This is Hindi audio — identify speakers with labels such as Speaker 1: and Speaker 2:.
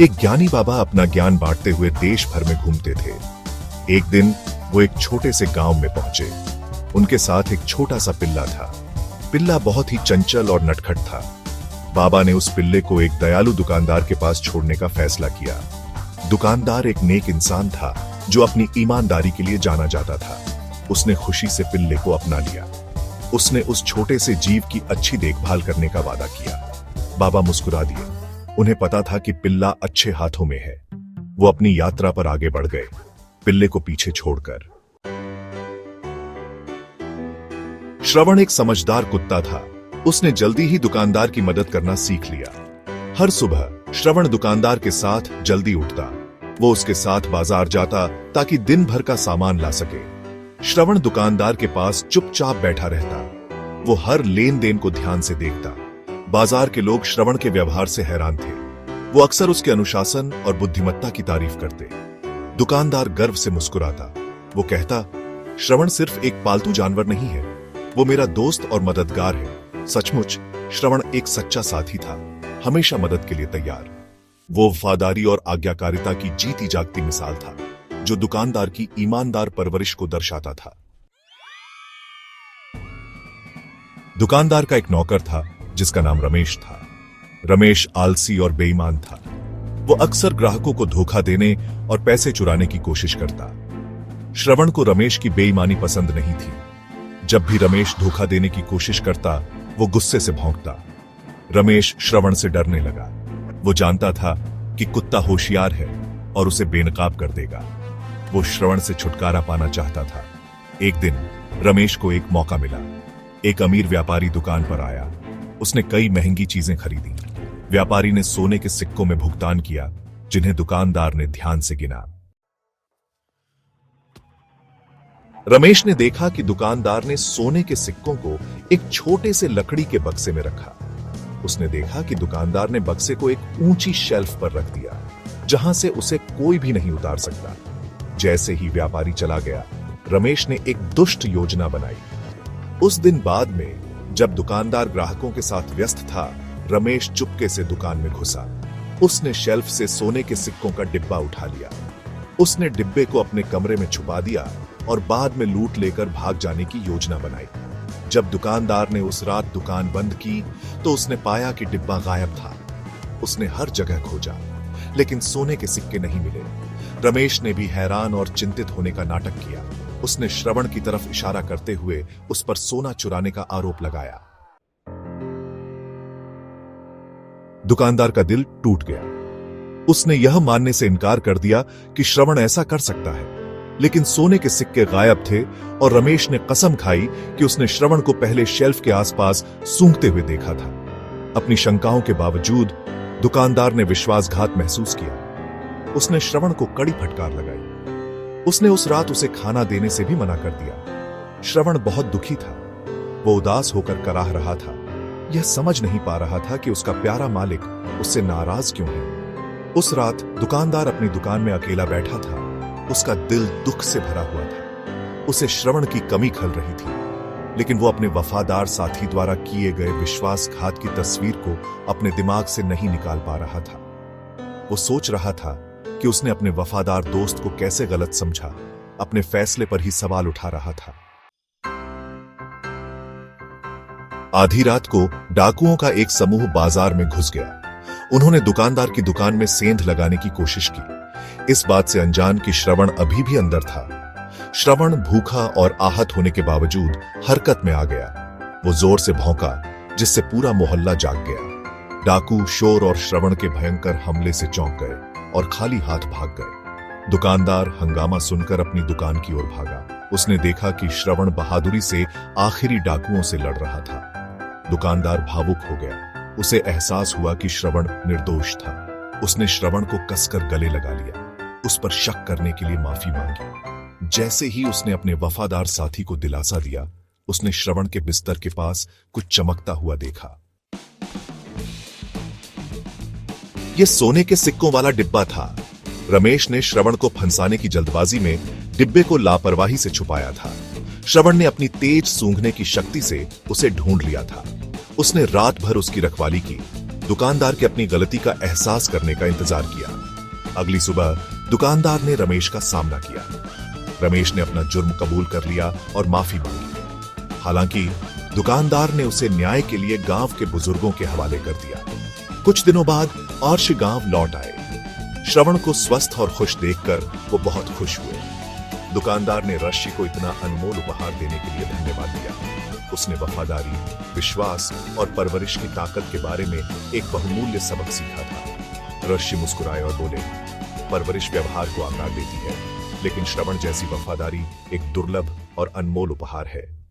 Speaker 1: एक ज्ञानी बाबा अपना ज्ञान बांटते हुए देश भर में घूमते थे। एक दिन वो एक छोटे से गांव में पहुंचे। उनके साथ एक छोटा सा पिल्ला था। पिल्ला बहुत ही चंचल और नटखट था। बाबा ने उस पिल्ले को एक दयालु दुकानदार के पास छोड़ने का फैसला किया। दुकानदार एक नेक इंसान था जो अपनी ईमानदारी के लिए जाना जाता था। उसने खुशी से पिल्ले को अपना लिया। उसने उस छोटे से जीव की अच्छी देखभाल करने का वादा किया। बाबा मुस्कुरा दिए। उन्हें पता था कि पिल्ला अच्छे हाथों में है। वो अपनी यात्रा पर आगे बढ़ गए, पिल्ले को पीछे छोड़कर। श्रवण एक समझदार कुत्ता था। उसने जल्दी ही दुकानदार की मदद करना सीख लिया। हर सुबह श्रवण दुकानदार के साथ जल्दी उठता। वो उसके साथ बाजार जाता ताकि दिन भर का सामान ला सके। श्रवण दुकानदार के पास चुपचाप बैठा रहता। वो हर लेन देन को ध्यान से देखता। बाजार के लोग श्रवण के व्यवहार से हैरान थे। वो अक्सर उसके अनुशासन और बुद्धिमत्ता की तारीफ करते। दुकानदार गर्व से मुस्कुराता। वो कहता, श्रवण सिर्फ एक पालतू जानवर नहीं है, वो मेरा दोस्त और मददगार है। सचमुच श्रवण एक सच्चा साथी था, हमेशा मदद के लिए तैयार। वो वफादारी और आज्ञाकारिता की जीती जागती मिसाल था, जो दुकानदार की ईमानदार परवरिश को दर्शाता था। दुकानदार का एक नौकर था जिसका नाम रमेश था। रमेश आलसी और बेईमान था। वो अक्सर ग्राहकों को धोखा देने और पैसे चुराने की कोशिश करता। श्रवण को रमेश की बेईमानी पसंद नहीं थी। जब भी रमेश धोखा देने की कोशिश करता, वो गुस्से से भौंकता। रमेश श्रवण से डरने लगा। वो जानता था कि कुत्ता होशियार है और उसे बेनकाब कर देगा। वो श्रवण से छुटकारा पाना चाहता था। एक दिन रमेश को एक मौका मिला। एक अमीर व्यापारी दुकान पर आया। उसने कई महंगी चीजें खरीदी। व्यापारी ने सोने के सिक्कों में भुगतान किया, जिन्हें दुकानदार ने ध्यान से गिना। रमेश ने देखा कि दुकानदार ने सोने के सिक्कों को एक छोटे से लकड़ी के बक्से में रखा। उसने देखा कि दुकानदार ने बक्से को एक ऊंची शेल्फ पर रख दिया, जहां से उसे कोई भी नहीं उतार सकता। जैसे ही व्यापारी चला गया, रमेश ने एक दुष्ट योजना बनाई। उस दिन बाद में जब दुकानदार ग्राहकों के साथ व्यस्त था, रमेश चुपके से दुकान में घुसा। उसने शेल्फ से सोने के सिक्कों का डिब्बा उठा लिया। उसने डिब्बे को अपने कमरे में छुपा दिया और बाद में लूट लेकर भाग जाने की योजना बनाई। जब दुकानदार ने उस रात दुकान बंद की, तो उसने पाया कि डिब्बा गायब था। उसने हर जगह खोजा, लेकिन सोने के सिक्के नहीं मिले। रमेश ने भी हैरान और चिंतित होने का नाटक किया। उसने श्रवण की तरफ इशारा करते हुए उस पर सोना चुराने का आरोप लगाया। दुकानदार का दिल टूट गया। उसने यह मानने से इनकार कर दिया कि श्रवण ऐसा कर सकता है, लेकिन सोने के सिक्के गायब थे और रमेश ने कसम खाई कि उसने श्रवण को पहले शेल्फ के आसपास सूंघते हुए देखा था। अपनी शंकाओं के बावजूद दुकानदार ने विश्वासघात महसूस किया। उसने श्रवण को कड़ी फटकार लगाई। उसने उस रात उसे खाना देने से भी मना कर दिया। श्रवण बहुत दुखी था। वो उदास होकर कराह रहा था। यह समझ नहीं पा रहा था कि उसका प्यारा मालिक उससे नाराज क्यों है। उस रात दुकानदार अपनी दुकान में अकेला बैठा था। उसका दिल दुख से भरा हुआ था। उसे श्रवण की कमी खल रही थी, लेकिन वो अपने वफादार साथी द्वारा किए गए विश्वासघात की तस्वीर को अपने दिमाग से नहीं निकाल पा रहा था। वो सोच रहा था कि उसने अपने वफादार दोस्त को कैसे गलत समझा। अपने फैसले पर ही सवाल उठा रहा था। आधी रात को डाकुओं का एक समूह बाजार में घुस गया। उन्होंने दुकानदार की दुकान में सेंध लगाने की कोशिश की, इस बात से अनजान कि श्रवण अभी भी अंदर था। श्रवण भूखा और आहत होने के बावजूद हरकत में आ गया। वो जोर से भौंका, जिससे पूरा मोहल्ला जाग गया। डाकू शोर और श्रवण के भयंकर हमले से चौंक गए और खाली हाथ भाग गए। दुकानदार हंगामा सुनकर अपनी दुकान की ओर भागा। उसने देखा कि श्रवण बहादुरी से आखिरी डाकुओं से लड़ रहा था। दुकानदार भावुक हो गया। उसे एहसास हुआ कि श्रवण निर्दोष था। उसने श्रवण को कसकर गले लगा लिया। उस पर शक करने के लिए माफी मांगी। जैसे ही उसने अपने वफादार साथी को दिलासा दिया, उसने श्रवण के बिस्तर के पास कुछ चमकता हुआ देखा। यह सोने के सिक्कों वाला डिब्बा था। रमेश ने श्रवण को फंसाने की जल्दबाजी में डिब्बे को लापरवाही से छुपाया था। श्रवण ने अपनी तेज सूंघने की शक्ति से उसे ढूंढ लिया था। उसने रात भर उसकी रखवाली की। दुकानदार के अपनी गलती का एहसास करने का इंतजार किया। अगली सुबह दुकानदार ने रमेश का सामना किया। रमेश ने अपना जुर्म कबूल कर लिया और माफी मांगी। हालांकि दुकानदार ने उसे न्याय के लिए गांव के बुजुर्गों के हवाले कर दिया। कुछ दिनों बाद आर्ष गांव लौट आए। श्रवण को स्वस्थ और खुश देखकर वो बहुत खुश हुए। दुकानदार ने रश्मि को इतना अनमोल उपहार देने के लिए धन्यवाद दिया। उसने वफादारी, विश्वास और परवरिश की ताकत के बारे में एक बहुमूल्य सबक सीखा था। रश्मि मुस्कुराए और बोले, परवरिश व्यवहार को आकार देती है, लेकिन श्रवण जैसी वफादारी एक दुर्लभ और अनमोल उपहार है।